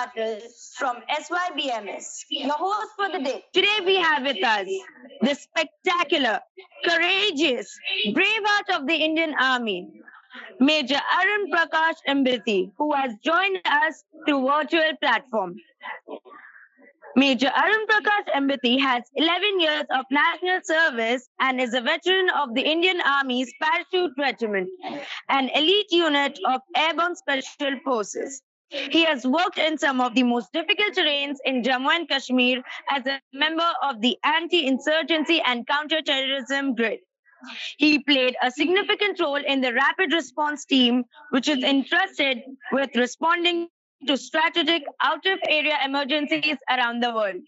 Patil from SYBMS, your host for the day. Today we have with us the spectacular, courageous, brave heart of the Indian Army, Major Arun Prakash Ambathy, who has joined us through virtual platform. Major Arun Prakash Ambathy has 11 years of national service and is a veteran of the Indian Army's Parachute Regiment, an elite unit of Airborne Special Forces. He has worked in some of the most difficult terrains in Jammu and Kashmir as a member of the anti-insurgency and counter-terrorism grid. He played a significant role in the rapid response team, which is entrusted with responding to strategic out-of-area emergencies around the world.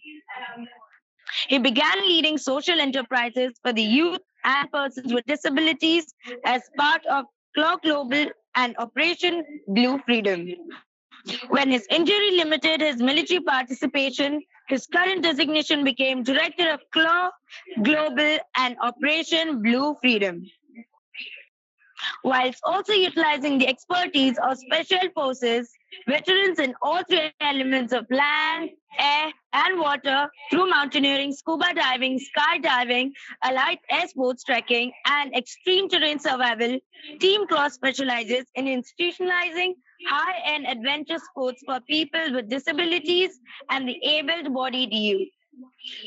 He began leading social enterprises for the youth and persons with disabilities as part of CLAW Global and Operation Blue Freedom. When his injury limited his military participation, his current designation became Director of CLAW Global and Operation Blue Freedom. Whilst also utilizing the expertise of special forces, veterans in all three elements of land, air, and water through mountaineering, scuba diving, skydiving, allied air sports trekking, and extreme terrain survival, Team CLAW specializes in institutionalizing high-end adventure sports for people with disabilities and the able-bodied youth.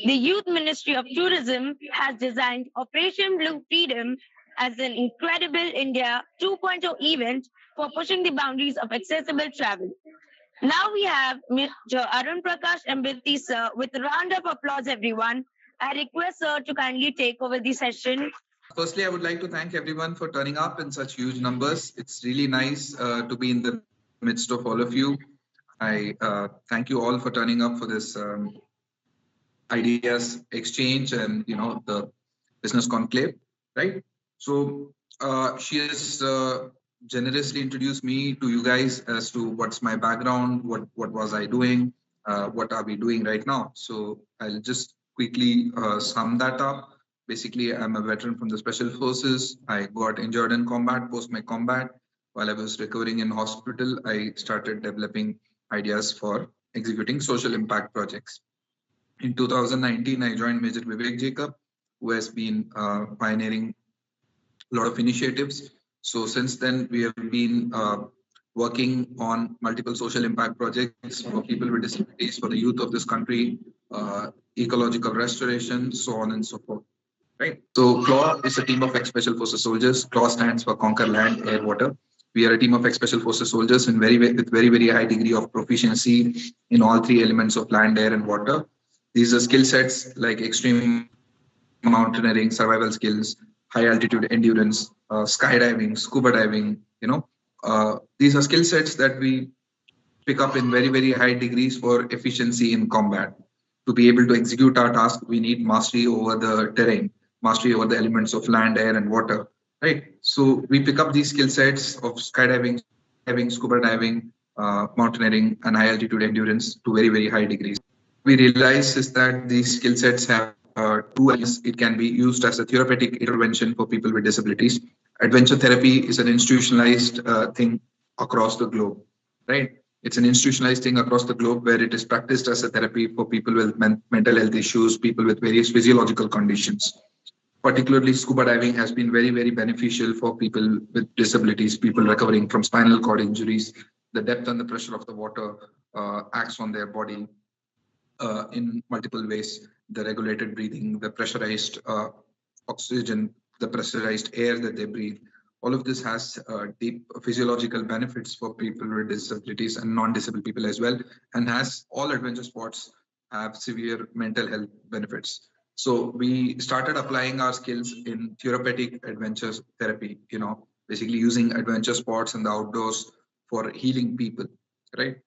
The Youth Ministry of Tourism has designed Operation Blue Freedom as an incredible India 2.0 event for pushing the boundaries of accessible travel. Now we have Major Arun Prakash Ambathy, sir, with a round of applause, everyone. I request sir to kindly take over the session. Firstly, I would like to thank everyone for turning up in such huge numbers. It's really nice to be in the midst of all of you. I thank you all for turning up for this ideas exchange and the business conclave, right? So she has generously introduced me to you guys as to what's my background, what was I doing, what are we doing right now. So I'll just quickly sum that up. Basically, I'm a veteran from the Special Forces. I got injured in combat, post my combat. While I was recovering in hospital, I started developing ideas for executing social impact projects. In 2019, I joined Major Vivek Jacob, who has been pioneering a lot of initiatives. So since then, we have been working on multiple social impact projects for people with disabilities, for the youth of this country, ecological restoration, so on and so forth. Right. So CLAW is a team of ex-Special Forces soldiers. CLAW stands for Conquer Land, Air, Water. We are a team of ex-Special Forces soldiers with very high degree of proficiency in all three elements of land, air, and water. These are skill sets like extreme mountaineering, survival skills, high altitude endurance, skydiving, scuba diving. These are skill sets that we pick up in very high degrees for efficiency in combat. To be able to execute our task, we need mastery over the terrain, mastery over the elements of land, air, and water. Right. So we pick up these skill sets of skydiving, scuba diving, mountaineering, and high altitude endurance to very high degrees. We realize is that these skill sets have two ways. It can be used as a therapeutic intervention for people with disabilities. Adventure therapy is an institutionalized thing across the globe, right? It's an institutionalized thing across the globe where it is practiced as a therapy for people with mental health issues, people with various physiological conditions. Particularly, scuba diving has been very beneficial for people with disabilities, people recovering from spinal cord injuries. The depth and the pressure of the water acts on their body in multiple ways. The regulated breathing, the pressurized oxygen, the pressurized air that they breathe. All of this has deep physiological benefits for people with disabilities and non-disabled people as well, and has all adventure sports have severe mental health benefits. So we started applying our skills in therapeutic adventure therapy, basically using adventure sports in the outdoors for healing people, right?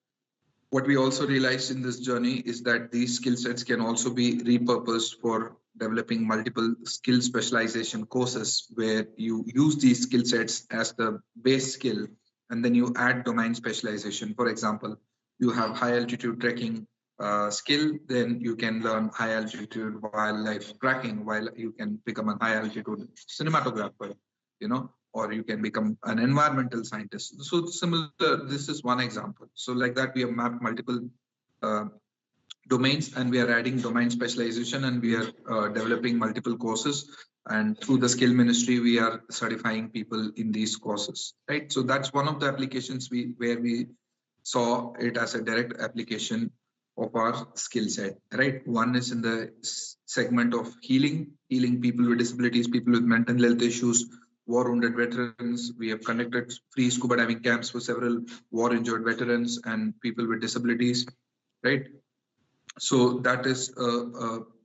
What we also realized in this journey is that these skill sets can also be repurposed for developing multiple skill specialization courses where you use these skill sets as the base skill and then you add domain specialization. For example, you have high altitude trekking skill, then you can learn high altitude wildlife tracking, while you can become a high altitude cinematographer, or you can become an environmental scientist. So similar, this is one example. So like that, we have mapped multiple domains, and we are adding domain specialization, and we are developing multiple courses. And through the skill ministry, we are certifying people in these courses, right? So that's one of the applications where we saw it as a direct application of our skill set, right? One is in the segment of healing people with disabilities, people with mental health issues, war-wounded veterans. We have conducted free scuba diving camps for several war-injured veterans and people with disabilities, right? So that is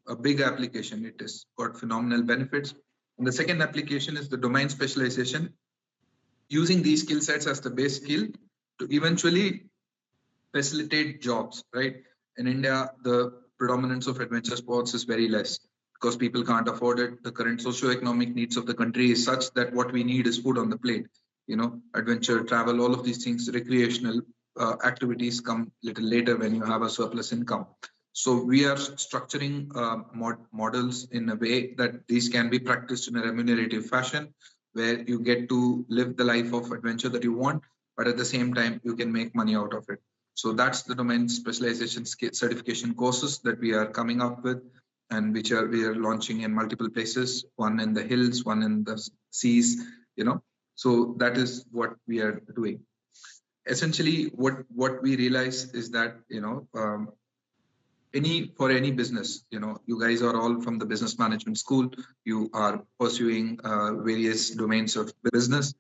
a big application. It has got phenomenal benefits. And the second application is the domain specialization, using these skill sets as the base skill to eventually facilitate jobs, right? In India, the predominance of adventure sports is very less because people can't afford it. The current socio-economic needs of the country is such that what we need is food on the plate. You know, adventure, travel, all of these things, recreational activities come little later when you have a surplus income. So we are structuring models in a way that these can be practiced in a remunerative fashion, where you get to live the life of adventure that you want, but at the same time, you can make money out of it. So that's the domain specialization certification courses that we are coming up with, and which we are launching in multiple places, one in the hills, one in the seas, you know. So that is what we are doing. Essentially, what we realize is that, you know, for any business, you know, you guys are all from the business management school, you are pursuing various domains of business.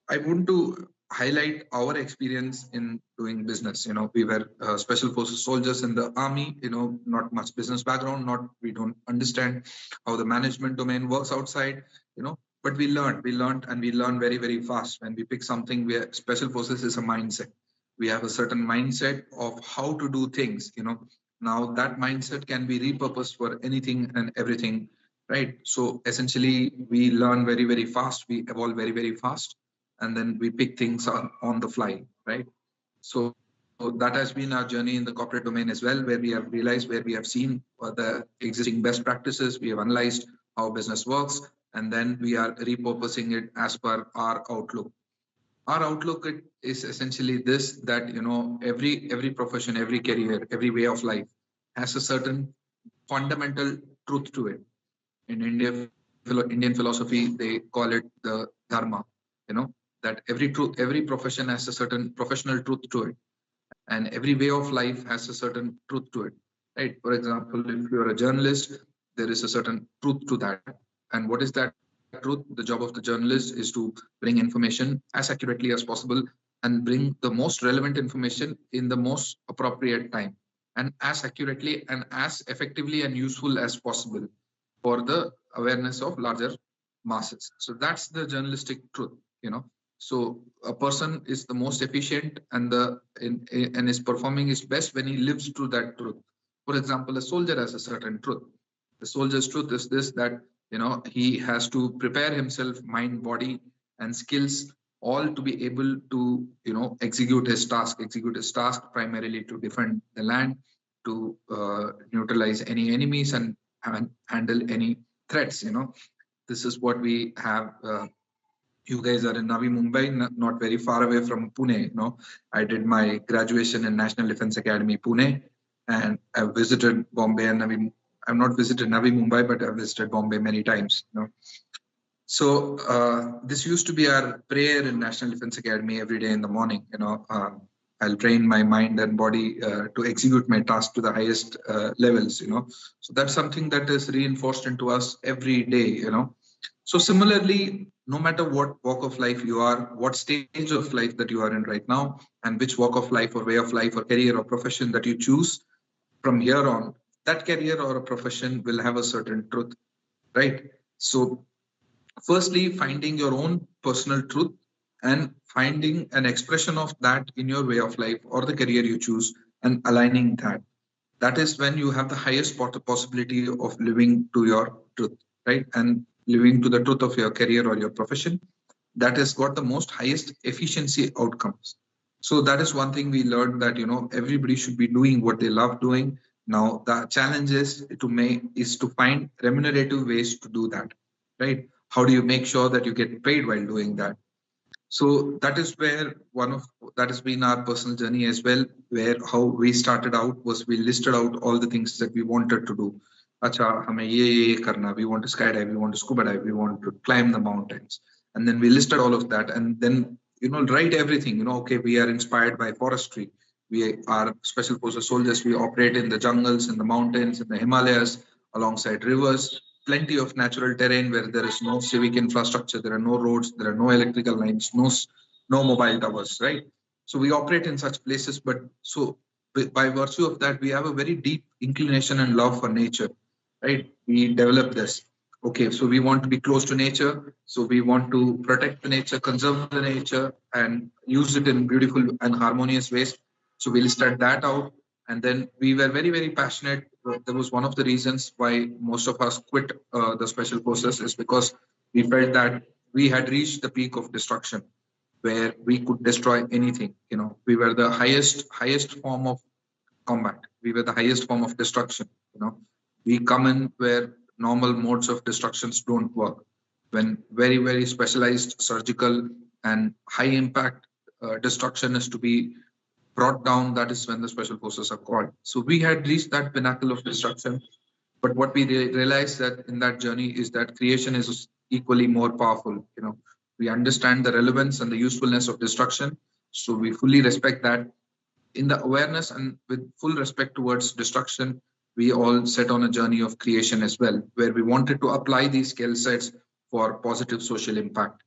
I want to highlight our experience in doing business. You know, we were special forces soldiers in the army, you know, not much business background, we don't understand how the management domain works outside, you know, but we learned and we learn very, very fast. When we pick something, where special forces is a mindset. We have a certain mindset of how to do things, you know. Now that mindset can be repurposed for anything and everything, right? So essentially, we learn very, very fast. We evolve very, very fast, and then we pick things on the fly, right? So that has been our journey in the corporate domain as well, where we have realized, where we have seen the existing best practices, we have analyzed how business works, and then we are repurposing it as per our outlook. Our outlook is essentially this, that, you know, every profession, every career, every way of life has a certain fundamental truth to it. In Indian philosophy, they call it the dharma, you know, that every profession has a certain professional truth to it, and every way of life has a certain truth to it, right? For example, if you're a journalist, there is a certain truth to that. And what is that truth? The job of the journalist is to bring information as accurately as possible and bring the most relevant information in the most appropriate time, and as accurately and as effectively and useful as possible for the awareness of larger masses. So that's the journalistic truth, you know. So a person is the most efficient and is performing his best when he lives through that truth. For example, a soldier has a certain truth. The soldier's truth is this, that, you know, he has to prepare himself, mind, body, and skills, all to be able to, you know, execute his task primarily to defend the land, to neutralize any enemies, and handle any threats, you know. This is what we have. You guys are in Navi Mumbai, not very far away from Pune. You know, I did my graduation in National Defense Academy, Pune, and I've visited Bombay and Navi. I've not visited Navi Mumbai, but I've visited Bombay many times. You know, so this used to be our prayer in National Defense Academy every day in the morning. You know, I'll train my mind and body to execute my task to the highest levels. You know, so that's something that is reinforced into us every day. You know. So similarly, no matter what walk of life you are, what stage of life that you are in right now, and which walk of life or way of life or career or profession that you choose from here on, that career or a profession will have a certain truth, right? So firstly, finding your own personal truth and finding an expression of that in your way of life or the career you choose and aligning that. That is when you have the highest possibility of living to your truth, right? And living to the truth of your career or your profession, that has got the most highest efficiency outcomes. So that is one thing we learned, that, you know, everybody should be doing what they love doing. Now the challenge is to find remunerative ways to do that, right? How do you make sure that you get paid while doing that? So that is where that has been our personal journey as well, where how we started out was we listed out all the things that we wanted to do. Acha, hame ye karna. We want to skydive, we want to scuba dive, we want to climb the mountains. And then we listed all of that. And then, write everything. Okay, we are inspired by forestry. We are special forces soldiers. We operate in the jungles, in the mountains, in the Himalayas, alongside rivers, plenty of natural terrain where there is no civic infrastructure, there are no roads, there are no electrical lines, no mobile towers, right? So we operate in such places, but so by virtue of that, we have a very deep inclination and love for nature, right? We develop this. Okay, so we want to be close to nature, so we want to protect the nature, conserve the nature, and use it in beautiful and harmonious ways. So we listed that out, and then we were very, very passionate. That was one of the reasons why most of us quit the special forces, is because we felt that we had reached the peak of destruction where we could destroy anything. We were the highest form of combat. We were the highest form of destruction. We come in where normal modes of destructions don't work. When very, very specialized surgical and high impact destruction is to be brought down, that is when the special forces are called. So we had reached that pinnacle of destruction. But what we realized that in that journey is that creation is equally more powerful. We understand the relevance and the usefulness of destruction. So we fully respect that. In the awareness and with full respect towards destruction, we all set on a journey of creation as well, where we wanted to apply these skill sets for positive social impact.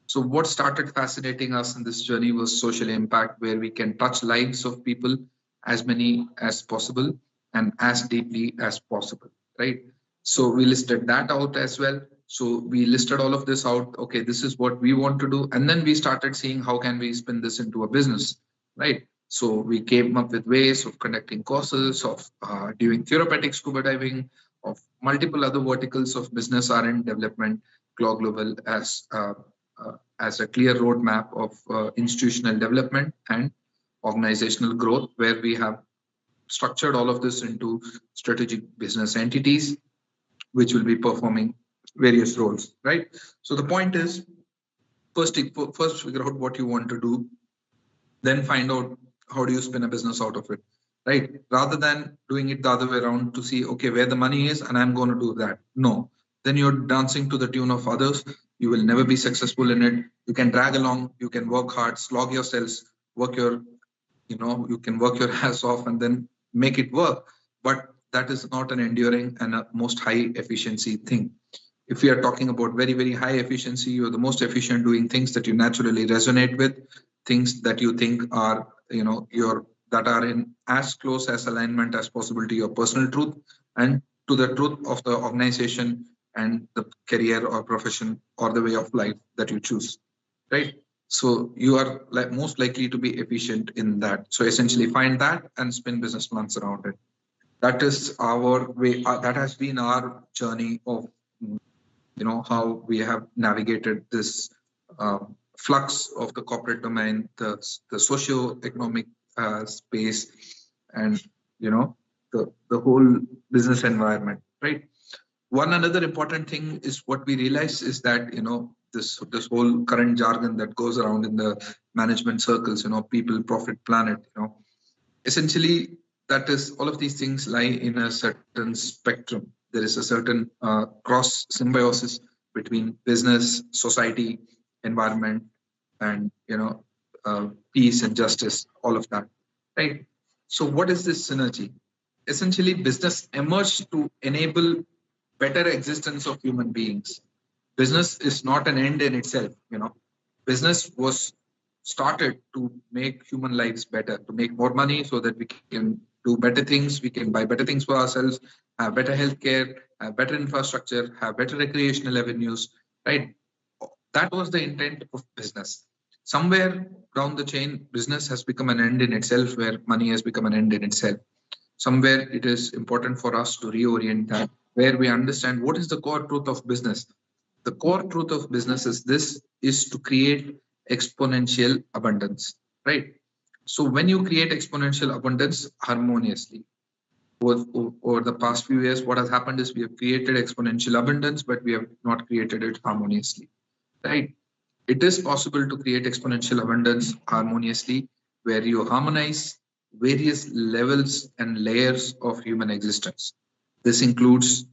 So what started fascinating us in this journey was social impact, where we can touch lives of people, as many as possible and as deeply as possible, right? So we listed that out as well. So we listed all of this out. Okay, this is what we want to do. And then we started seeing how can we spin this into a business, right? So we came up with ways of conducting courses, of doing therapeutic scuba diving, of multiple other verticals of business R&D development, CLAW Global as a clear roadmap of institutional development and organizational growth, where we have structured all of this into strategic business entities, which will be performing various roles, right? So the point is, first figure out what you want to do, then find out how do you spin a business out of it, right? Rather than doing it the other way around to see, okay, where the money is and I'm going to do that. No, then you're dancing to the tune of others. You will never be successful in it. You can drag along, you can work hard, slog yourselves, you can work your ass off and then make it work. But that is not an enduring and a most high efficiency thing. If we are talking about very, very high efficiency, you're the most efficient doing things that you naturally resonate with, things that you think are, that are in as close as alignment as possible to your personal truth and to the truth of the organization and the career or profession or the way of life that you choose, right? So you are most likely to be efficient in that. So essentially find that and spin business plans around it. That is our way. That has been our journey of, how we have navigated this flux of the corporate domain, the socio-economic space, and the whole business environment, right? One another important thing is what we realize is that this whole current jargon that goes around in the management circles, people, profit, planet, essentially that is all of these things lie in a certain spectrum. There is a certain cross symbiosis between business, society, environment, and peace and justice, all of that, right? So what is this synergy? Essentially, business emerged to enable better existence of human beings. Business is not an end in itself. Business was started to make human lives better, to make more money so that we can do better things, we can buy better things for ourselves, have better healthcare, have better infrastructure, have better recreational avenues, right? That was the intent of business. Somewhere down the chain, business has become an end in itself, where money has become an end in itself. Somewhere it is important for us to reorient that, where we understand what is the core truth of business. The core truth of business is to create exponential abundance, right? So when you create exponential abundance harmoniously, over the past few years, what has happened is we have created exponential abundance, but we have not created it harmoniously, right? It is possible to create exponential abundance harmoniously, where you harmonize various levels and layers of human existence. This includes,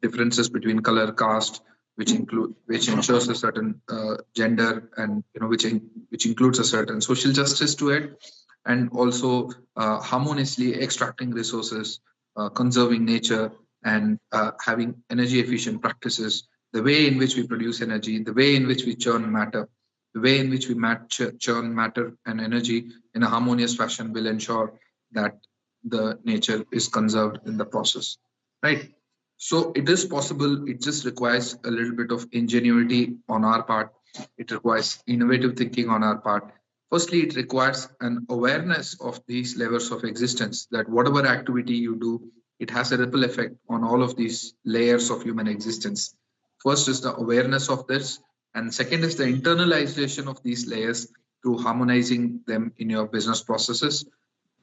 differences between color, caste, which ensures a certain gender, and which includes a certain social justice to it, and also harmoniously extracting resources, conserving nature, and having energy efficient practices, the way in which we produce energy, the way in which we churn matter, the way in which we churn matter and energy in a harmonious fashion will ensure that the nature is conserved in the process, right? So it is possible. It just requires a little bit of ingenuity on our part. It requires innovative thinking on our part. Firstly, it requires an awareness of these levels of existence, that whatever activity you do, it has a ripple effect on all of these layers of human existence. First is the awareness of this, and second is the internalization of these layers through harmonizing them in your business processes,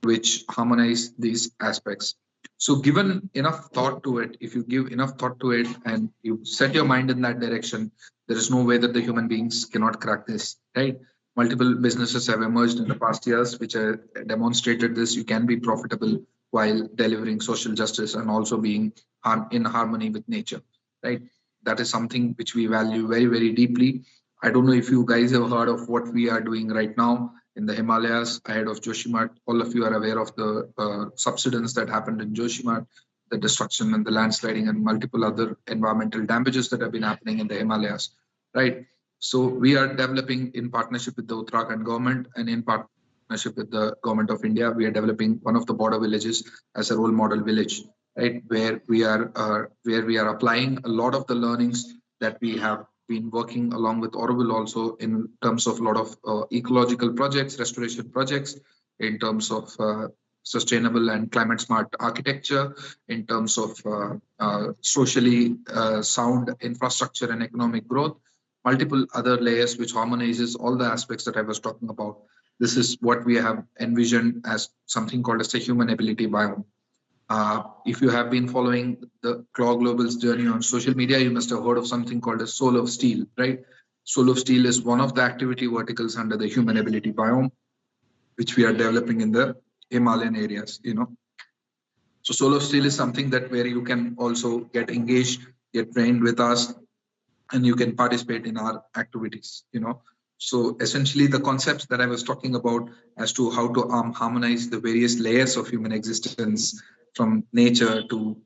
which harmonize these aspects. So, given enough thought to it, if you give enough thought to it and you set your mind in that direction, there is no way that the human beings cannot crack this, right? Multiple businesses have emerged in the past years which have demonstrated this. You can be profitable while delivering social justice and also being in harmony with nature, right? That is something which we value very, very deeply. I don't know if you guys have heard of what we are doing right now in the Himalayas ahead of Joshimath. All of you are aware of the subsidence that happened in Joshimath, the destruction and the landsliding and multiple other environmental damages that have been happening in the Himalayas, right? So we are developing in partnership with the Uttarakhand government and in partnership with the government of India. We are developing one of the border villages as a role model village, right? Where we are applying a lot of the learnings that we have been working along with Auroville also in terms of a lot of ecological projects, restoration projects, in terms of sustainable and climate smart architecture, in terms of socially sound infrastructure and economic growth, multiple other layers which harmonizes all the aspects that I was talking about. This is what we have envisioned as something called as the human ability biome. If you have been following the CLAW Global's journey on social media, you must have heard of something called a Soul of Steel, right? Soul of Steel is one of the activity verticals under the human ability biome, which we are developing in the Himalayan areas. So Soul of Steel is something that where you can also get engaged, get trained with us, and you can participate in our activities. So essentially the concepts that I was talking about as to how to harmonize the various layers of human existence, from nature to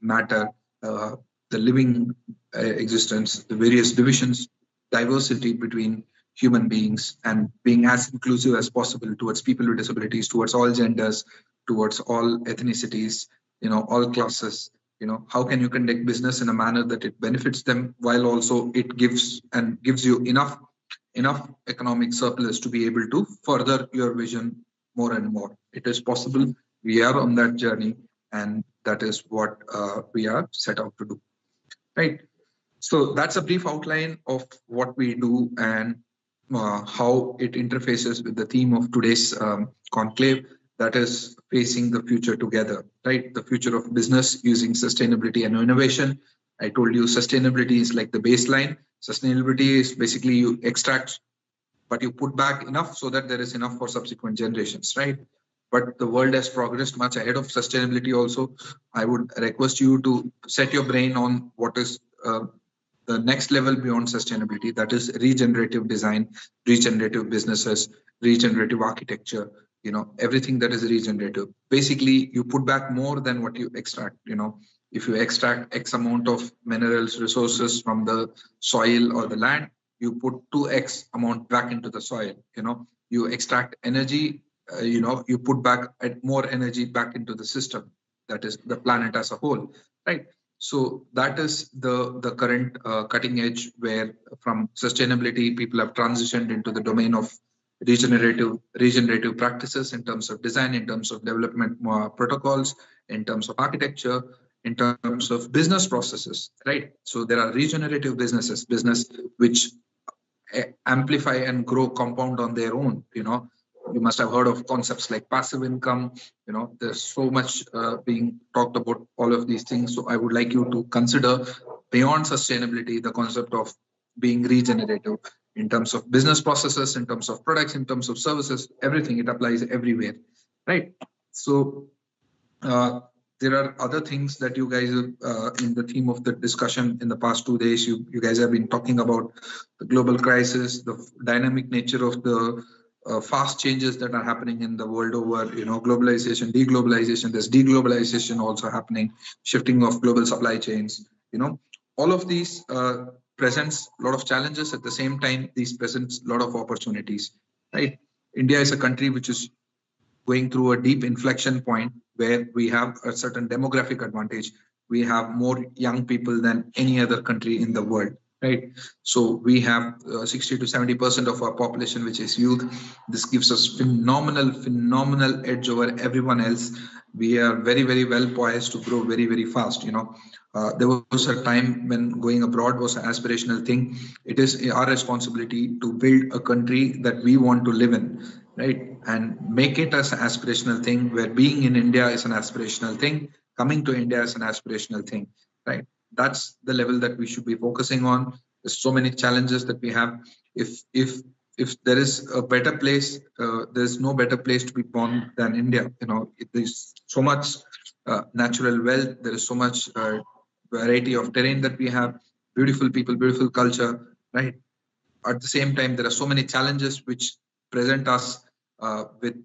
matter, the living existence, the various divisions, diversity between human beings, and being as inclusive as possible towards people with disabilities, towards all genders, towards all ethnicities, all classes. How can you conduct business in a manner that it benefits them while also it gives you enough economic surplus to be able to further your vision more and more. It is possible. We are on that journey, and that is what we are set out to do, right? So that's a brief outline of what we do and how it interfaces with the theme of today's conclave, that is facing the future together, right? The future of business using sustainability and innovation. I told you sustainability is like the baseline. Sustainability is basically you extract, but you put back enough so that there is enough for subsequent generations, right? But the world has progressed much ahead of sustainability also. I would request you to set your brain on what is the next level beyond sustainability, that is regenerative design, regenerative businesses, regenerative architecture, everything that is regenerative. Basically, you put back more than what you extract. If you extract X amount of minerals, resources from the soil or the land, you put 2X amount back into the soil. You extract energy, you put back more energy back into the system, that is the planet as a whole, right? So that is the current cutting edge, where from sustainability, people have transitioned into the domain of regenerative practices in terms of design, in terms of development protocols, in terms of architecture, in terms of business processes, right? So there are regenerative business which amplify and grow compound on their own. You must have heard of concepts like passive income. There's so much being talked about all of these things. So I would like you to consider beyond sustainability the concept of being regenerative in terms of business processes, in terms of products, in terms of services, everything. It applies everywhere, right? So there are other things that you guys, in the theme of the discussion in the past 2 days, you guys have been talking about the global crisis, the dynamic nature of the fast changes that are happening in the world over, globalization, deglobalization. There's deglobalization also happening, shifting of global supply chains. All of these presents a lot of challenges. At the same time, these presents a lot of opportunities, right? India is a country which is going through a deep inflection point where we have a certain demographic advantage. We have more young people than any other country in the world, right? So we have 60 to 70% of our population, which is youth. This gives us phenomenal edge over everyone else. We are very, very well poised to grow very, very fast. There was a time when going abroad was an aspirational thing. It is our responsibility to build a country that we want to live in, right? And make it as an aspirational thing, where being in India is an aspirational thing, coming to India is an aspirational thing, right? That's the level that we should be focusing on. There's so many challenges that we have. If there is a better place, there's no better place to be born than India. There's so much natural wealth. There is so much variety of terrain that we have, beautiful people, beautiful culture, right? At the same time, there are so many challenges which present us with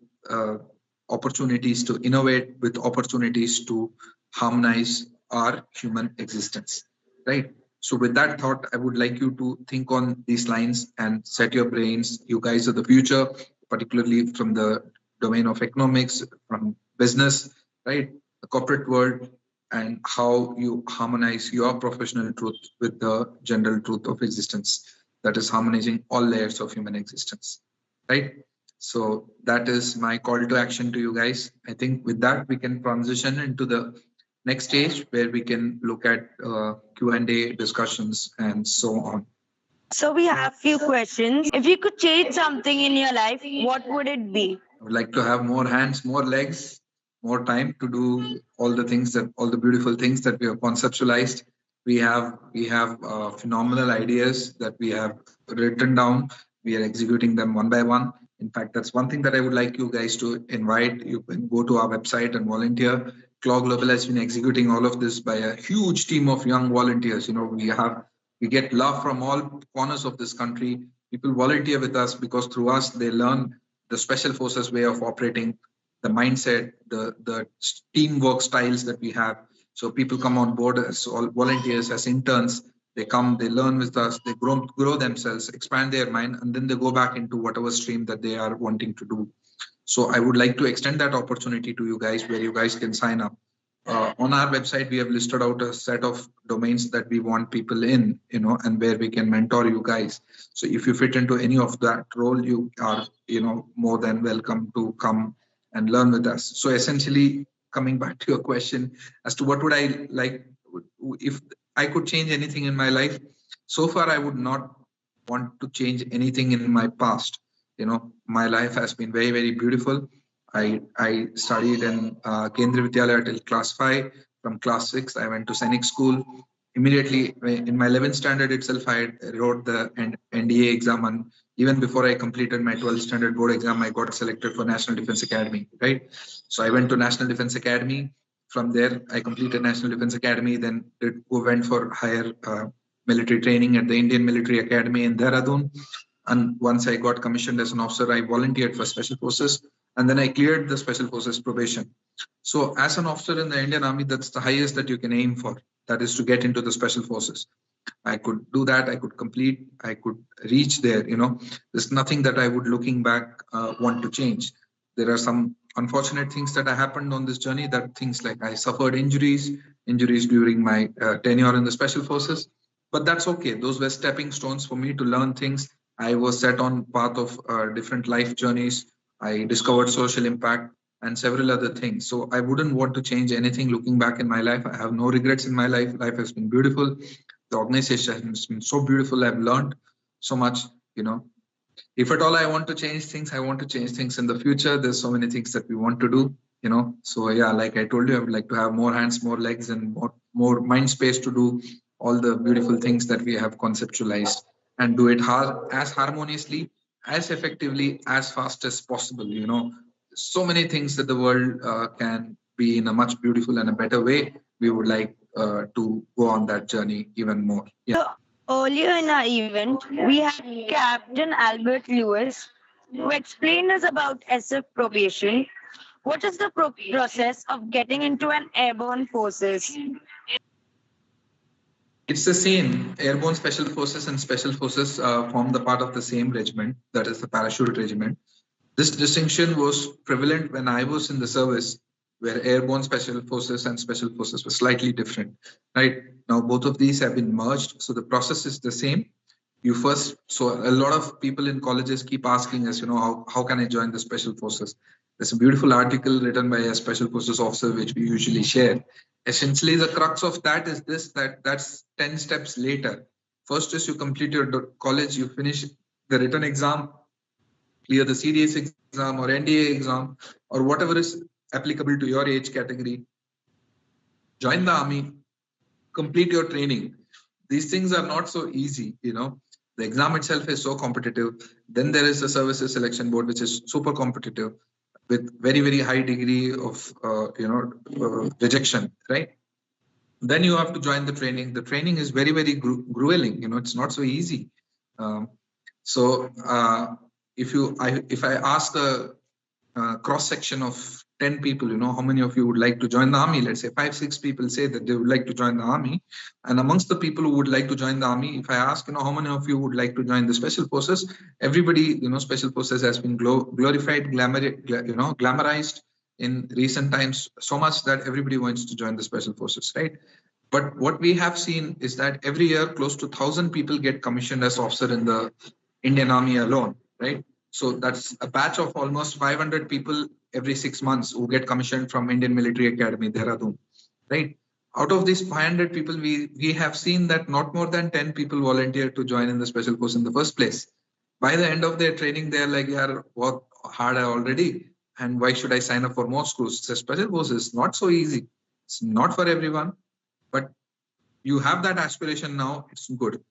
opportunities to innovate, with opportunities to harmonize our human existence, right? So with that thought, I would like you to think on these lines and set your brains. You guys are the future, particularly from the domain of economics, from business, right? The corporate world, and how you harmonize your professional truth with the general truth of existence, that is harmonizing all layers of human existence, right? So that is my call to action to you guys. I think with that, we can transition into the next stage where we can look at Q&A discussions and so on. So we have few questions. If you could change something in your life, what would it be? I would like to have more hands, more legs, more time to do all the beautiful things that we have conceptualized. We have phenomenal ideas that we have written down. We are executing them one by one. In fact, that's one thing that I would like you guys to invite. You can go to our website and volunteer. CLAW Global has been executing all of this by a huge team of young volunteers. We get love from all corners of this country. People volunteer with us because through us they learn the special forces way of operating, the mindset, the teamwork styles that we have. So people come on board as all volunteers, as interns. They come, they learn with us, they grow themselves, expand their mind, and then they go back into whatever stream that they are wanting to do. So I would like to extend that opportunity to you guys, where you guys can sign up. On our website, we have listed out a set of domains that we want people in, and where we can mentor you guys. So if you fit into any of that role, you are, more than welcome to come and learn with us. So essentially, coming back to your question as to what would I like, if I could change anything in my life, so far I would not want to change anything in my past. My life has been very, very beautiful. I studied in Kendriya Vidyalaya till class 5. From class 6, I went to Sainik School. Immediately in my 11th standard itself, I wrote the NDA exam. And even before I completed my 12th standard board exam, I got selected for National Defense Academy, right? So I went to National Defense Academy. From there, I completed National Defense Academy, then went for higher military training at the Indian Military Academy in Dehradun. And once I got commissioned as an officer, I volunteered for Special Forces. And then I cleared the Special Forces probation. So as an officer in the Indian Army, that's the highest that you can aim for. That is to get into the Special Forces. I could do that. I could complete. I could reach there. There's nothing that I would, looking back, want to change. There are some unfortunate things that happened on this journey. That things like I suffered injuries during my tenure in the Special Forces. But that's okay. Those were stepping stones for me to learn things. I was set on path of different life journeys. I discovered social impact and several other things. So I wouldn't want to change anything looking back in my life. I have no regrets in my life. Life has been beautiful. The organization has been so beautiful. I've learned so much, If at all I want to change things, I want to change things in the future. There's so many things that we want to do, So yeah, like I told you, I would like to have more hands, more legs, and more mind space to do all the beautiful things that we have conceptualized, and do it as harmoniously, as effectively, as fast as possible. So many things that the world can be in a much beautiful and a better way. We would like to go on that journey even more. Yeah. So earlier in our event, we had Captain Albert Lewis who explained us about SF probation. What is the process of getting into an airborne forces? It's the same. Airborne Special Forces and Special Forces form the part of the same regiment, that is the parachute regiment. This distinction was prevalent when I was in the service, where Airborne Special Forces and Special Forces were slightly different. Right now, both of these have been merged, so the process is the same. So a lot of people in colleges keep asking us, how can I join the Special Forces? There's a beautiful article written by a Special Forces officer, which we usually share. Essentially, the crux of that is that's 10 steps later. First is you complete your college, you finish the written exam, clear the CDS exam or NDA exam or whatever is applicable to your age category. Join the army, complete your training. These things are not so easy, The exam itself is so competitive. Then there is the services selection board, which is super competitive with very, very high degree of, rejection, right? Then you have to join the training. The training is very, very grueling. It's not so easy. So if I ask the cross section of 10 people, how many of you would like to join the army? Let's say 5-6 people say that they would like to join the army. And amongst the people who would like to join the army, if I ask, how many of you would like to join the special forces? Everybody, special forces has been glorified, glamorized in recent times so much that everybody wants to join the special forces, right? But what we have seen is that every year, close to 1,000 people get commissioned as officer in the Indian Army alone, right? So that's a batch of almost 500 people every 6 months who get commissioned from Indian Military Academy, Dehradun, right? Out of these 500 people, we have seen that not more than 10 people volunteer to join in the special force in the first place. By the end of their training, they're like, yeah, work hard already. And why should I sign up for more schools? The special force is not so easy. It's not for everyone, but you have that aspiration now. It's good.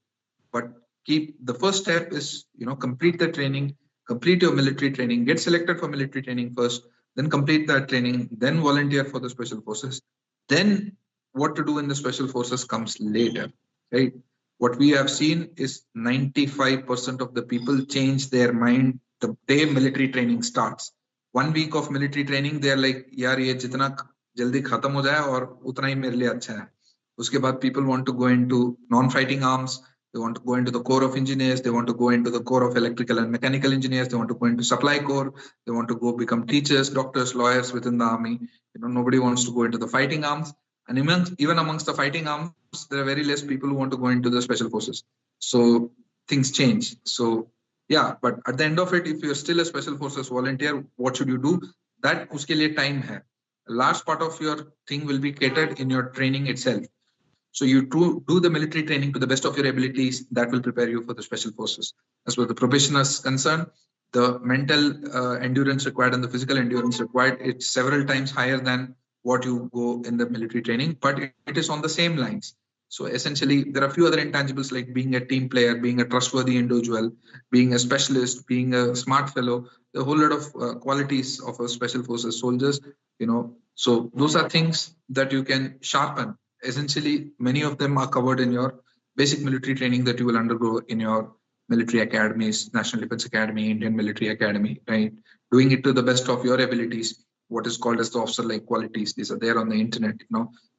But the first step is, complete the training, complete your military training, get selected for military training first, then complete that training, then volunteer for the special forces. Then what to do in the special forces comes later, right? What we have seen is 95% of the people change their mind the day military training starts. 1 week of military training, they're like, yaar, ye jitna jaldi khatam ho jaye aur utna hi mere liye acha hai. Uske baad people want to go into non-fighting arms. They want to go into the Corps of Engineers. They want to go into the Corps of Electrical and Mechanical Engineers. They want to go into Supply Corps. They want to go become teachers, doctors, lawyers within the army. Nobody wants to go into the fighting arms. And even amongst the fighting arms, there are very less people who want to go into the special forces. So things change. So yeah, but at the end of it, if you're still a special forces volunteer, what should you do? That uske liye time hai. A large part of your thing will be catered in your training itself. So you do the military training to the best of your abilities. That will prepare you for the special forces. As far as the probation is concerned, the mental endurance required and the physical endurance required, it's several times higher than what you go in the military training, but it is on the same lines. So essentially, there are a few other intangibles like being a team player, being a trustworthy individual, being a specialist, being a smart fellow, a whole lot of qualities of a special forces soldiers, So those are things that you can sharpen. Essentially, many of them are covered in your basic military training that you will undergo in your military academies, National Defense Academy, Indian Military Academy, right? Doing it to the best of your abilities, what is called as the officer-like qualities. These are there on the internet,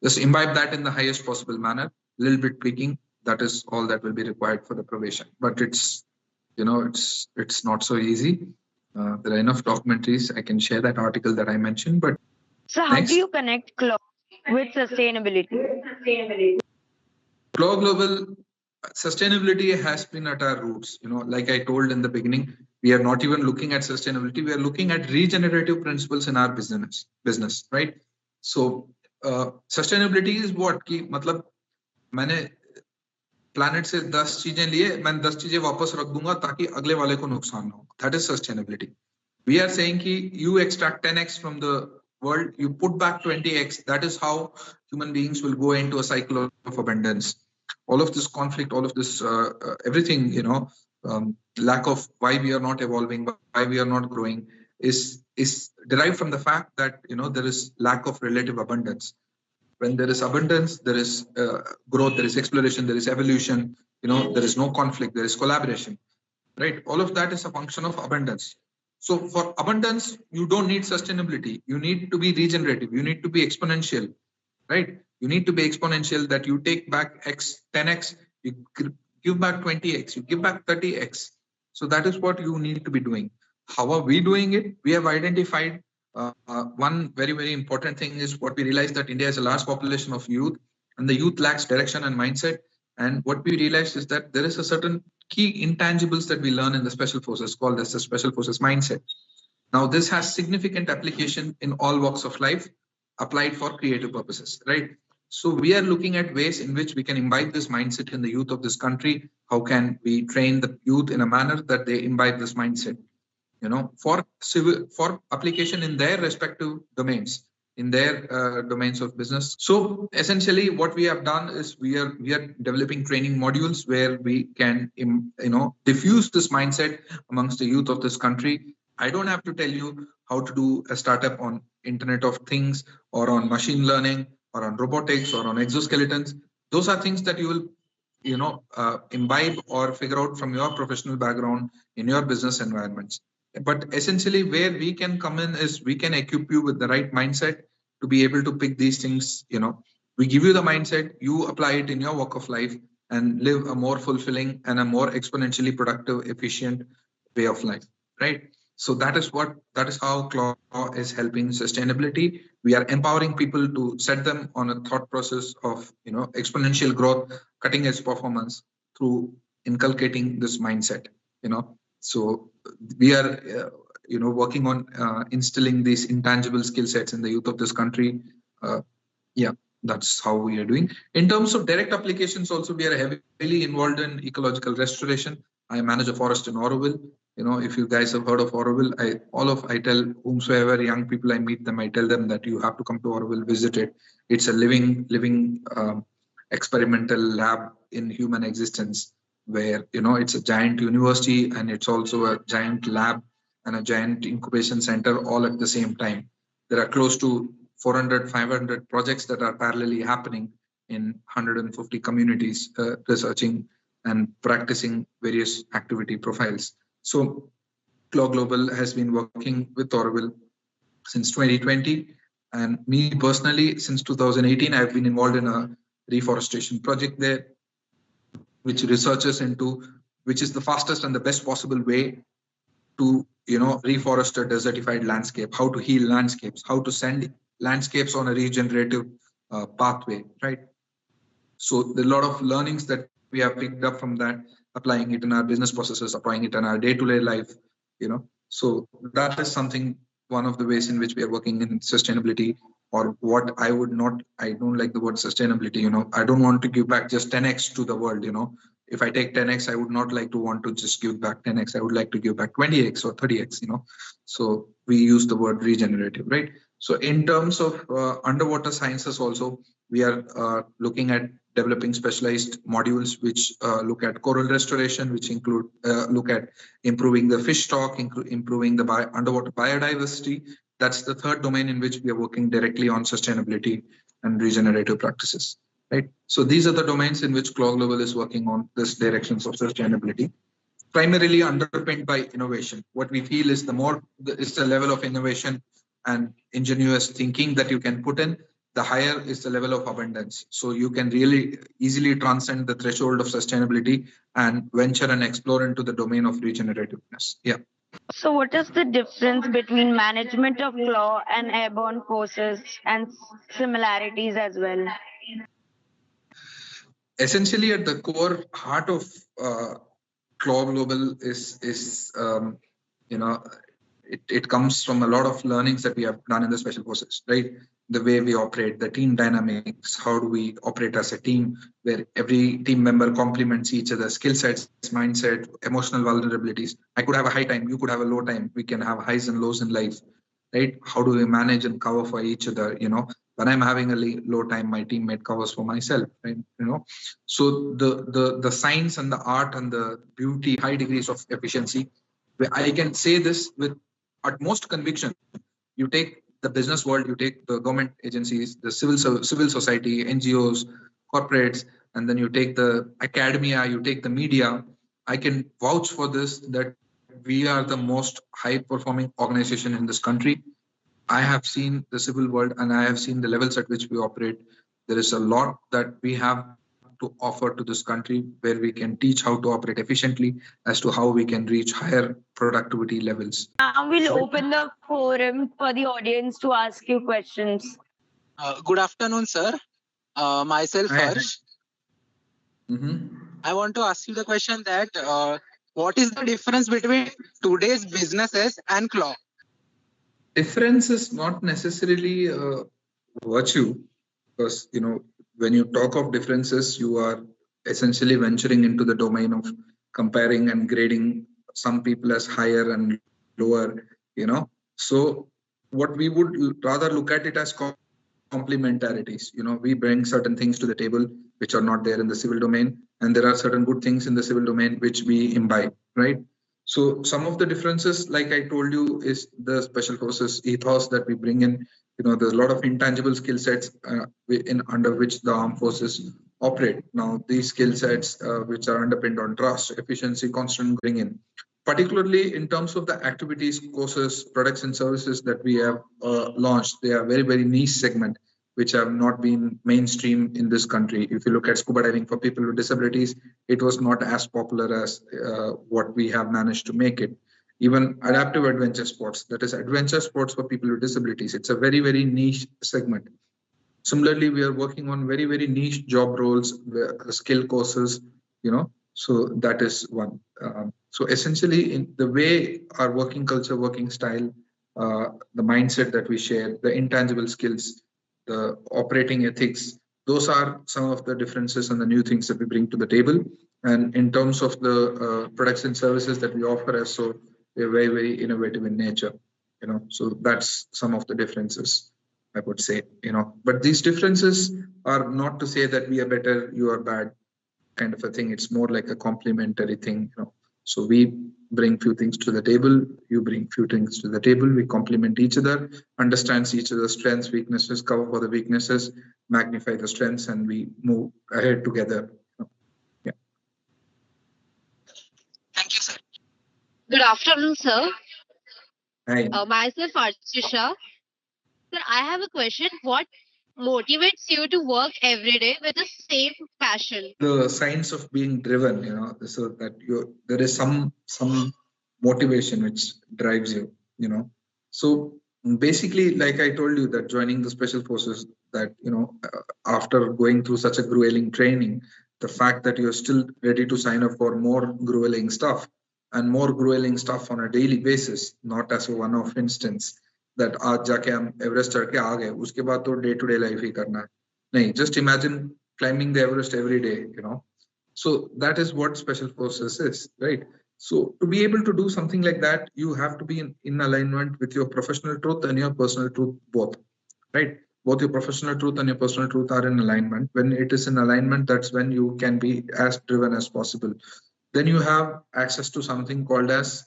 Just imbibe that in the highest possible manner, a little bit tweaking. That is all that will be required for the probation. But it's not so easy. There are enough documentaries. I can share that article that I mentioned, but so how do you connect CLAW with sustainability? CLAW Global sustainability has been at our roots. Like I told in the beginning, we are not even looking at sustainability. We are looking at regenerative principles in our business, right? So sustainability is what? Matlab, planet से 10 चीजें लिए, मैं 10 चीजें वापस रख दूंगा ताकि अगले वाले को नुकसान ना हो. That is sustainability. We are saying कि you extract 10x from the world, you put back 20x. That is how human beings will go into a cycle of abundance. All of this conflict, all of this, everything, lack of why we are not evolving, why we are not growing, is derived from the fact that there is lack of relative abundance. When there is abundance, there is growth, there is exploration, there is evolution. There is no conflict, there is collaboration, right? All of that is a function of abundance. So for abundance, you don't need sustainability. You need to be regenerative. You need to be exponential, right? You need to be exponential, that you take back X, 10X, you give back 20X, you give back 30X. So that is what you need to be doing. How are we doing it? We have identified one very, very important thing is what we realized, that India has a large population of youth, and the youth lacks direction and mindset. And what we realized is that there is a certain key intangibles that we learn in the special forces called as the special forces mindset. Now, this has significant application in all walks of life, applied for creative purposes, right? So we are looking at ways in which we can imbibe this mindset in the youth of this country. How can we train the youth in a manner that they imbibe this mindset, for application in their respective domains, in their domains of business. So essentially what we have done is we are developing training modules where we can diffuse this mindset amongst the youth of this country. I don't have to tell you how to do a startup on Internet of Things or on machine learning or on robotics or on exoskeletons. Those are things that you will imbibe or figure out from your professional background in your business environments. But essentially where we can come in is we can equip you with the right mindset to be able to pick these things. We give you the mindset, you apply it in your walk of life and live a more fulfilling and a more exponentially productive, efficient way of life, right? So that is how CLAW is helping sustainability. We are empowering people to set them on a thought process of exponential growth, cutting edge performance through inculcating this mindset. So we are working on instilling these intangible skill sets in the youth of this country. That's how we are doing. In terms of direct applications also, we are heavily involved in ecological restoration. I manage a forest in Auroville. If you guys have heard of Auroville, I tell whomsoever young people I meet them, I tell them that you have to come to Auroville, visit it. It's a living experimental lab in human existence, where it's a giant university and it's also a giant lab and a giant incubation center all at the same time. There are close to 400, 500 projects that are parallelly happening in 150 communities, researching and practicing various activity profiles. So CLAW Global has been working with Auroville since 2020. And me personally, since 2018, I've been involved in a reforestation project there, which researches into which is the fastest and the best possible way to reforest a desertified landscape, how to heal landscapes, how to send landscapes on a regenerative pathway, right? So there are a lot of learnings that we have picked up from that, applying it in our business processes, applying it in our day-to-day life, So that is something, one of the ways in which we are working in sustainability, or what I don't like the word sustainability, I don't want to give back just 10x to the world, If I take 10x, I would not like to want to just give back 10x. I would like to give back 20x or 30x, So we use the word regenerative, right? So in terms of underwater sciences also, we are looking at developing specialized modules which look at coral restoration, which include look at improving the fish stock, improving the underwater biodiversity. That's the third domain in which we are working directly on sustainability and regenerative practices. Right. So these are the domains in which CLAW Global is working on this directions of sustainability, primarily underpinned by innovation. What we feel is the level of innovation and ingenious thinking that you can put in, the higher is the level of abundance. So you can really easily transcend the threshold of sustainability and venture and explore into the domain of regenerativeness. Yeah. So what is the difference between management of CLAW and airborne forces, and similarities as well? Essentially, at the core heart of CLAW Global is it comes from a lot of learnings that we have done in the special forces, right? The way we operate, the team dynamics, how do we operate as a team where every team member complements each other, skill sets, mindset, emotional vulnerabilities. I could have a high time, you could have a low time, we can have highs and lows in life, right? How do we manage and cover for each other? When I'm having a low time, my teammate covers for myself, right? So the science and the art and the beauty, high degrees of efficiency, I can say this with utmost conviction. You take the business world, you take the government agencies, the civil society, NGOs, corporates, and then you take the academia, you take the media. I can vouch for this that we are the most high performing organization in this country. I have seen the civil world and I have seen the levels at which we operate. There is a lot that we have to offer to this country where we can teach how to operate efficiently as to how we can reach higher productivity levels. Now we'll open the forum for the audience to ask you questions. Good afternoon, sir. Myself, Hi. Harsh. I want to ask you the question that what is the difference between today's businesses and CLAW? Difference is not necessarily a virtue, because when you talk of differences, you are essentially venturing into the domain of comparing and grading some people as higher and lower. So what we would rather look at it as complementarities. We bring certain things to the table which are not there in the civil domain, and there are certain good things in the civil domain which we imbibe, right? So some of the differences, like I told you, is the special forces ethos that we bring in. There's a lot of intangible skill sets under which the armed forces operate. Now, these skill sets, which are underpinned on trust, efficiency, constant bring in, particularly in terms of the activities, courses, products, and services that we have launched. They are very, very niche segment, which have not been mainstream in this country. If you look at scuba diving for people with disabilities, it was not as popular as what we have managed to make it. Even adaptive adventure sports, that is adventure sports for people with disabilities, it's a very, very niche segment. Similarly, we are working on very, very niche job roles, skill courses, so that is one. So essentially, in the way our working culture, working style, the mindset that we share, the intangible skills, the operating ethics, those are some of the differences and the new things that we bring to the table. And in terms of the products and services that we offer, so we're very, very innovative in nature. So that's some of the differences, I would say. But these differences are not to say that we are better, you are bad, kind of a thing. It's more like a complementary thing. So we bring few things to the table, you bring few things to the table, we complement each other, understands each other's strengths, weaknesses, cover for the weaknesses, magnify the strengths, and we move ahead together. Yeah. Thank you, sir. Good afternoon, sir. Hi. Myself, Archisha. Sir, I have a question. What motivates you to work every day with the same passion? The signs of being driven, so that there is some motivation which drives you, So basically, like I told you, that joining the special forces, that after going through such a grueling training, the fact that you're still ready to sign up for more grueling stuff and more grueling stuff on a daily basis, not as a one-off instance that आज जाके हम Everest चढ़ के आ गए, उसके बाद तो day to day life ही करना है नहीं. Just imagine climbing the Everest every day, So that is what special forces is, right? So to be able to do something like that, you have to be in alignment with your professional truth and your personal truth both, right? Both your professional truth and your personal truth are in alignment. When it is in alignment, that's when you can be as driven as possible. Then you have access to something called as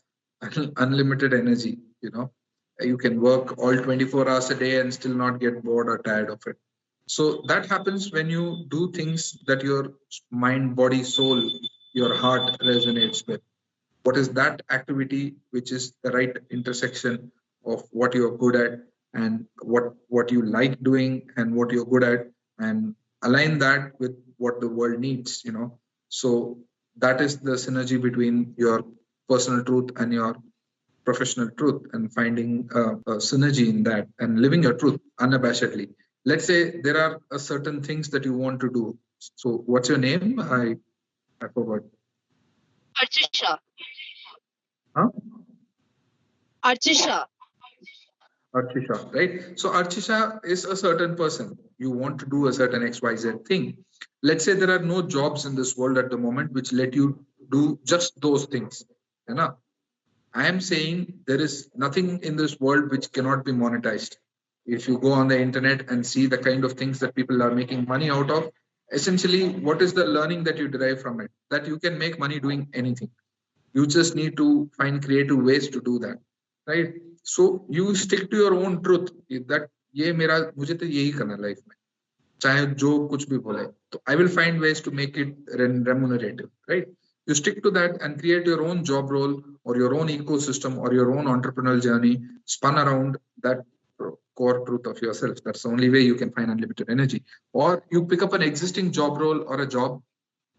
unlimited energy, You can work all 24 hours a day and still not get bored or tired of it. So that happens when you do things that your mind, body, soul, your heart resonates with. What is that activity which is the right intersection of what you're good at and what you like doing and what you're good at, and align that with what the world needs, So that is the synergy between your personal truth and your professional truth, and finding a synergy in that and living your truth unabashedly. Let's say there are certain things that you want to do. So what's your name? I forgot. Archisha. Huh? Archisha. Archisha, right? So Archisha is a certain person. You want to do a certain XYZ thing. Let's say there are no jobs in this world at the moment which let you do just those things. You know? I am saying there is nothing in this world which cannot be monetized. If you go on the internet and see the kind of things that people are making money out of, essentially, what is the learning that you derive from it? That you can make money doing anything. You just need to find creative ways to do that, right? So you stick to your own truth that ये मेरा मुझे तो यही करना life में चाहे जो कुछ भी बोले तो I will find ways to make it remunerative, right? You stick to that and create your own job role or your own ecosystem or your own entrepreneurial journey spun around that core truth of yourself. That's the only way you can find unlimited energy. Or you pick up an existing job role or a job,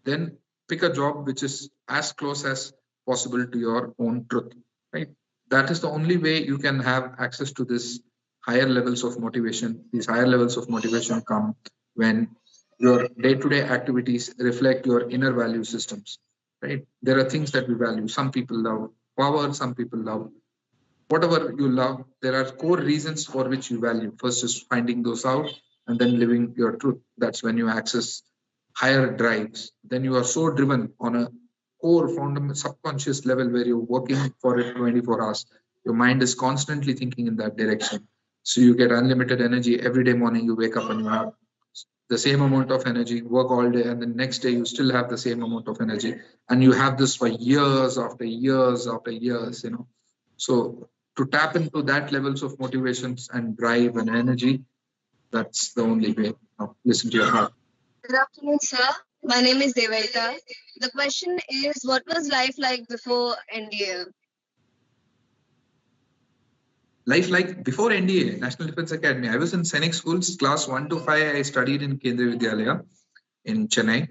then pick a job which is as close as possible to your own truth, right? That is the only way you can have access to this higher levels of motivation. These higher levels of motivation come when your day-to-day activities reflect your inner value systems, right? There are things that we value. Some people love power, some people love whatever you love. There are core reasons for which you value. First is finding those out and then living your truth. That's when you access higher drives. Then you are so driven on a core fundamental subconscious level where you're working for it 24 hours. Your mind is constantly thinking in that direction. So you get unlimited energy every day morning. You wake up and you have the same amount of energy, work all day, and the next day you still have the same amount of energy. And you have this for years after years after years, you know. So to tap into that levels of motivations and drive and energy, that's the only way. Now, listen to your heart. Good afternoon, sir. My name is Devaita. The question is, what was life like before NDA? Life like before NDA, National Defense Academy. I was in Sainik schools, class 1 to 5. I studied in Kendriya Vidyalaya in Chennai.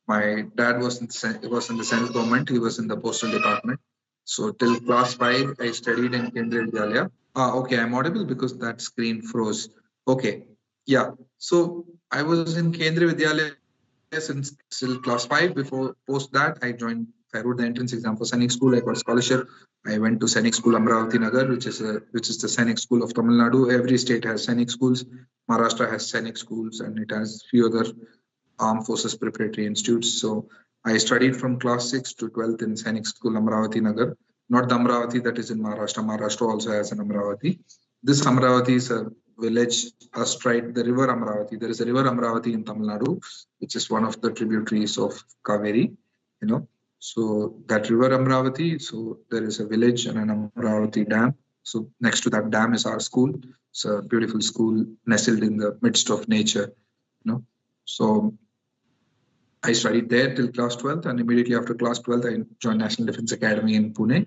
My dad was in the central government. He was in the postal department. So till class 5, I studied in Kendriya Vidyalaya. Okay, I'm audible because that screen froze. Okay, yeah. So I was in Kendriya Vidyalaya since till class 5. Before post that, I wrote the entrance exam for Sainik School. I got scholarship. I went to Sainik School Amravati Nagar, which is the Sainik School of Tamil Nadu. Every state has Sainik schools. Maharashtra has Sainik schools, and it has few other armed forces preparatory institutes. So I studied from class 6 to 12th in Sainik School Amravati Nagar. Not the Amravati that is in Maharashtra. Maharashtra also has an Amravati. This Amravati is a village astride the river Amravati. There is a river Amravati in Tamil Nadu, which is one of the tributaries of Kaveri, you know. So that river Amravati, so there is a village and an Amravati dam. So next to that dam is our school. It's a beautiful school nestled in the midst of nature, you know. So I studied there till class 12th, and immediately after class 12th, I joined National Defense Academy in Pune.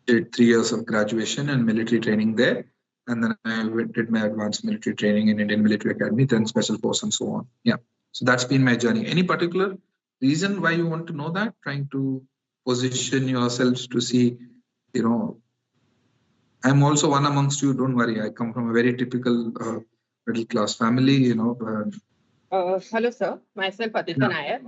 Did 3 years of graduation and military training there. And then I did my advanced military training in Indian Military Academy, then Special Force and so on. Yeah. So that's been my journey. Any particular reason why you want to know that? Trying to position yourselves to see, you know, I'm also one amongst you. Don't worry. I come from a very typical middle class family, you know. Hello, sir. Myself, Aditya Nair.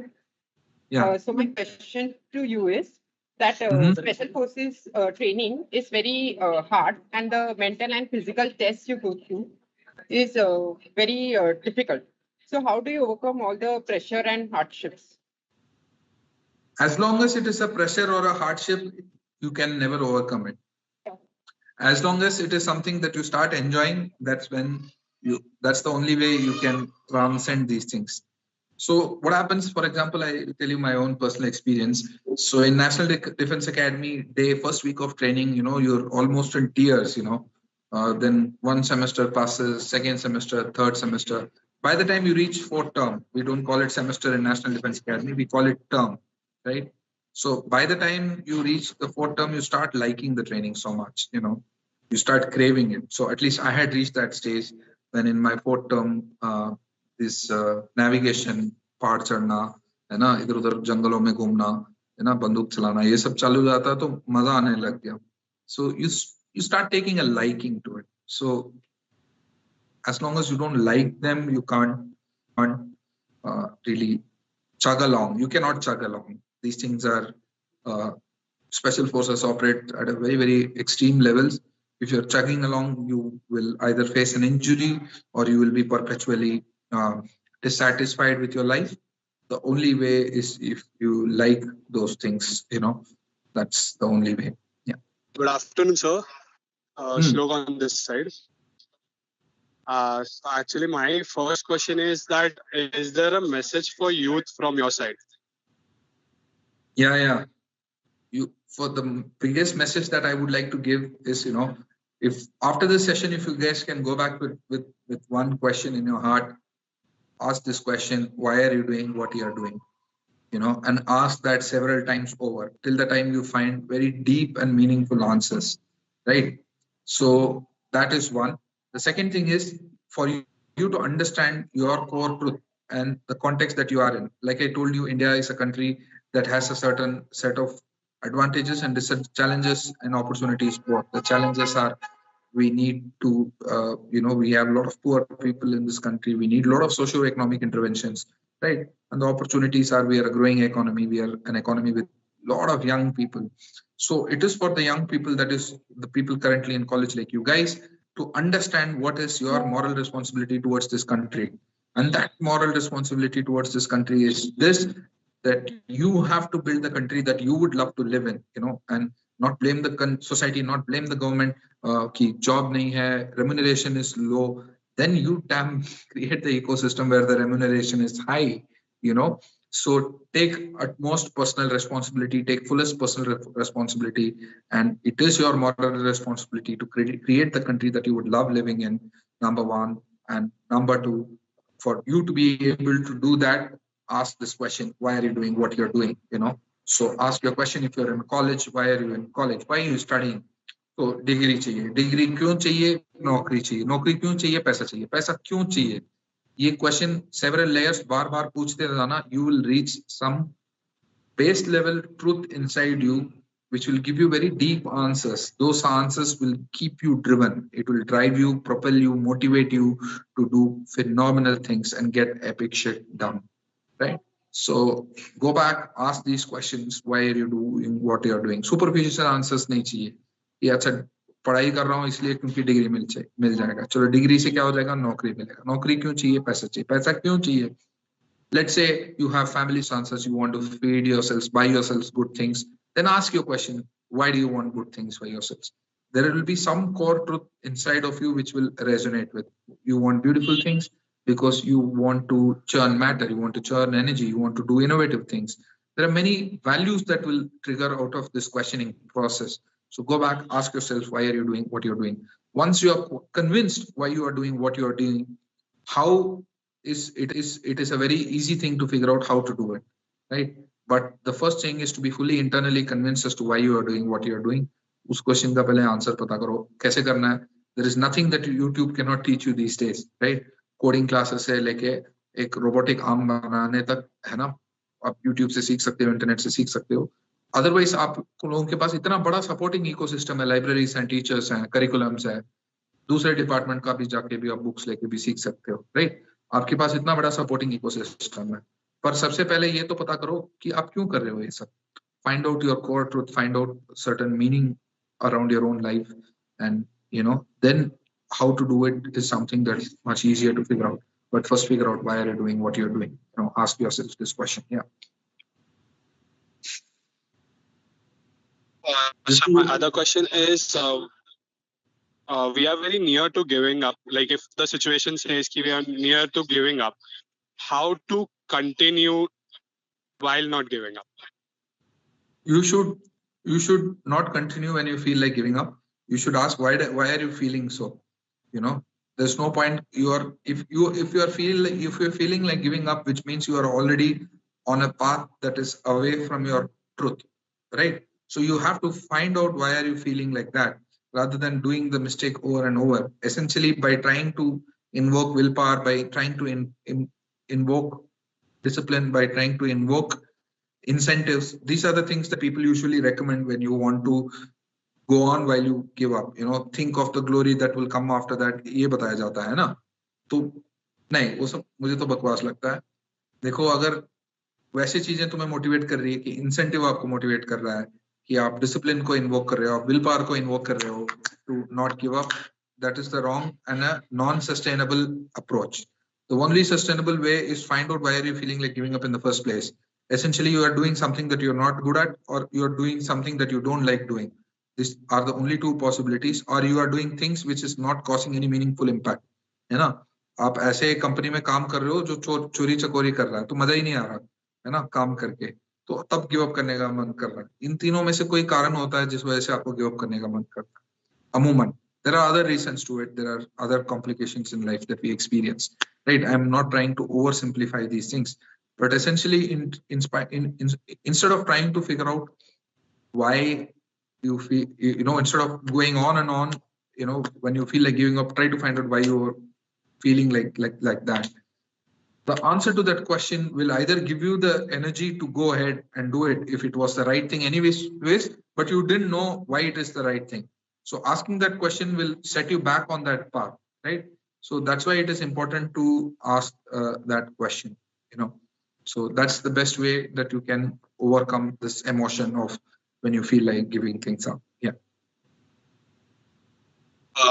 Yeah. So my question to you is that Special Forces training is very hard, and the mental and physical tests you go through is very difficult. So how do you overcome all the pressure and hardships? As long as it is a pressure or a hardship, you can never overcome it. As long as it is something that you start enjoying, that's the only way you can transcend these things. So what happens, for example, I tell you my own personal experience. So in National Defense Academy, first week of training, you know, you're almost in tears, you know. Then one semester passes, second semester, third semester. By the time you reach fourth term, we don't call it semester in National Defense Academy, we call it term, right? So by the time you reach the fourth term, you start liking the training so much, you know, you start craving it. So at least I had reached that stage when in my fourth term, this navigation part चढ़ना है ना, इधर उधर जंगलों में घूमना है ना, बंदूक चलाना, ये सब चालू जाता तो मजा आने लग गया. So you start taking a liking to it. So as long as you don't like them, you can't really chug along. You cannot chug along. These things are special forces operate at a very, very extreme levels. If you're chugging along, you will either face an injury or you will be perpetually dissatisfied with your life. The only way is if you like those things, that's the only way. Yeah. Good afternoon, sir. Shlok on this side. So actually, my first question is that is there a message for youth from your side? Yeah. For the biggest message that I would like to give is, if after this session, if you guys can go back with one question in your heart, ask this question: why are you doing what you are doing? And ask that several times over till the time you find very deep and meaningful answers, right? So that is one. The second thing is for you to understand your core truth and the context that you are in. Like I told you, India is a country that has a certain set of advantages and challenges and opportunities. What the challenges are, we need to, we have a lot of poor people in this country. We need a lot of socio-economic interventions, right? And the opportunities are, we are a growing economy. We are an economy with a lot of young people. So it is for the young people, that is the people currently in college like you guys, to understand what is your moral responsibility towards this country. And that moral responsibility towards this country is this, that you have to build the country that you would love to live in, and not blame the society, not blame the government, ki job nahi hai, remuneration is low. Then you damn create the ecosystem where the remuneration is high, So take utmost personal responsibility, take fullest personal responsibility, and it is your moral responsibility to create the country that you would love living in, number one. And number two, for you to be able to do that, ask this question: why are you doing what you're doing? So ask your question. If you're in college, why are you in college? Why are you studying? So degree चाहिए, degree क्यों चाहिए? नौकरी चाहिए, नौकरी क्यों चाहिए? पैसा चाहिए, पैसा क्यों चाहिए? ये question several layers बार बार पूछते रहना, you will reach some base level truth inside you, which will give you very deep answers. Those answers will keep you driven. It will drive you, propel you, motivate you to do phenomenal things and get epic shit done, right? So go back, ask these questions: why are you doing what you are doing? Superficial answers नहीं चाहिए. ये अच्छा पढ़ाई कर रहा हूँ इसलिए क्योंकि डिग्री मिल जाएगा. चलो डिग्री से क्या हो जाएगा? नौकरी मिलेगा. नौकरी क्यों चाहिए? पैसा चाहिए. पैसा क्यों चाहिए? Let's say you have family sponsors, you want to feed yourselves, buy yourselves good things. Then ask your question: why do you want good things for yourselves? There will be some core truth inside of you which will resonate with. You want beautiful things because you want to churn matter, you want to churn energy, you want to do innovative things. There are many values that will trigger out of this questioning process. So go back, ask yourself, why are you doing what you're doing? Once you are convinced why you are doing what you are doing, it is a very easy thing to figure out how to do it, right? But the first thing is to be fully internally convinced as to why you are doing what you are doing. उस question का पहले answer पता करो कैसे करना है. There is nothing that YouTube cannot teach you these days, right? Coding classes से लेके एक रोबोटिक आर्म बनाने तक, है ना, आप YouTube से सीख सकते हो, इंटरनेट से सीख सकते हो. अदरवाइज आप लोगों के पास इतना बड़ा सपोर्टिंग इकोसिस्टम है, लाइब्रेरीज हैं, टीचर्स हैं, करिकुलम्स है, दूसरे डिपार्टमेंट का भी जाके भी आप बुक्स लेके भी सीख सकते हो, राइट? आपके पास इतना बड़ा सपोर्टिंग इकोसिस्टम है. पर सबसे पहले ये तो पता करो कि आप क्यों कर रहे हो ये सब. Find out your core truth, find out certain meaning around your own life, and then how to do it is something that is much easier to figure out. But first figure out why are you doing what you're doing. Ask yourself this question. Yeah. So my other question is, we are very near to giving up. Like if the situation says we are near to giving up, how to continue while not giving up? You should not continue when you feel like giving up. You should ask why are you feeling so? There's no point. If you're feeling like giving up, which means you are already on a path that is away from your truth, right? So you have to find out why are you feeling like that, rather than doing the mistake over and over. Essentially, by trying to invoke willpower, by trying to invoke discipline, by trying to invoke incentives, these are the things that people usually recommend when you want to go on while you give up. Think of the glory that will come after that. ये बताया जाता है ना. तो नहीं, वो सब मुझे तो बकवास लगता है. देखो, अगर वैसी चीजें तुम्हें मोटिवेट कर रही है कि इंसेंटिव आपको मोटिवेट कर रहा है, कि आप discipline को invoke कर रहे हो, आप willpower को invoke कर रहे हो to not give up, that is the wrong and a non-sustainable approach. The only sustainable way is find out why are you feeling like giving up in the first place. Essentially, you are doing something that you're not good at, or you are doing something that you don't like doing. These are the only two possibilities. Or you are doing things which is not causing any meaningful impact. है ना? आप ऐसे company में काम कर रहे हो जो चोरी चकोरी कर रहा है, तो मजा ही नहीं आ रहा है ना काम करके, तो तब गिव अप करने का मन कर रहा है. इन तीनों में से कोई कारण होता है जिस वजह से आपको गिव अप करने का मन करता है. अमूमन there are other reasons to it. There are other complications in life that we experience. Right? I'm not trying to oversimplify these things, but essentially, instead of trying to figure out why you feel, instead of going on and on, when you feel like giving up, try to find out why you're feeling like that. The answer to that question will either give you the energy to go ahead and do it if it was the right thing anyways, but you didn't know why it is the right thing. So asking that question will set you back on that path, right? So that's why it is important to ask that question, So that's the best way that you can overcome this emotion of when you feel like giving things up. Yeah.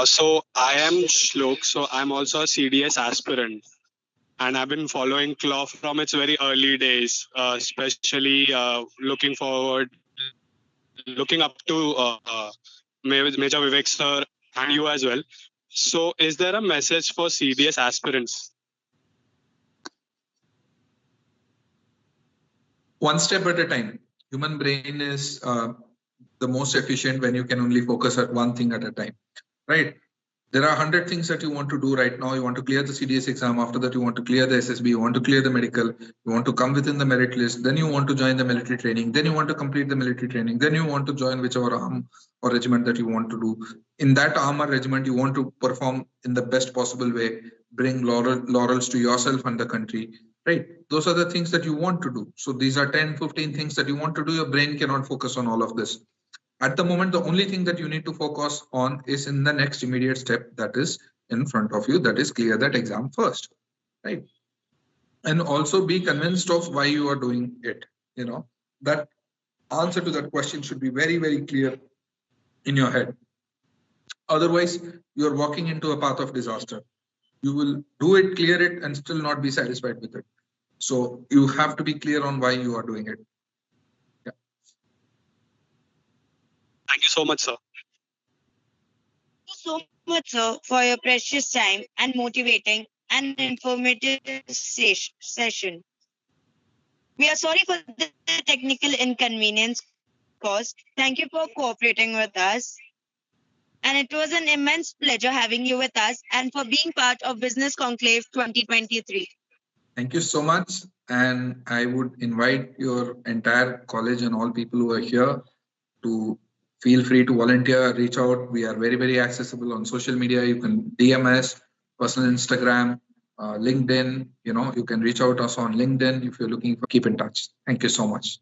So I am Shlok. So I'm also a CDS aspirant. And I've been following CLAW from its very early days, especially looking up to Major Vivek sir and you as well. So is there a message for CDS aspirants? One step at a time. Human brain is the most efficient when you can only focus at one thing at a time, right? There are 100 things that you want to do right now. You want to clear the CDS exam. After that, you want to clear the SSB. You want to clear the medical. You want to come within the merit list. Then you want to join the military training. Then you want to complete the military training. Then you want to join whichever arm or regiment that you want to do. In that arm or regiment, you want to perform in the best possible way, bring laurels to yourself and the country, right? Those are the things that you want to do. So these are 10, 15 things that you want to do. Your brain cannot focus on all of this. At the moment, the only thing that you need to focus on is in the next immediate step that is in front of you, that is clear that exam first, right? And also be convinced of why you are doing it. That answer to that question should be very, very clear in your head. Otherwise, you're walking into a path of disaster. You will do it, clear it, and still not be satisfied with it. So you have to be clear on why you are doing it. Thank you so much, sir. Thank you so much, sir, for your precious time and motivating and informative session. We are sorry for the technical inconvenience caused. Thank you for cooperating with us. And it was an immense pleasure having you with us and for being part of Business Conclave 2023. Thank you so much. And I would invite your entire college and all people who are here to feel free to volunteer, reach out. We are very, very accessible on social media. You can DM us, personal Instagram, LinkedIn. You can reach out us on LinkedIn if you're looking for. Keep in touch. Thank you so much.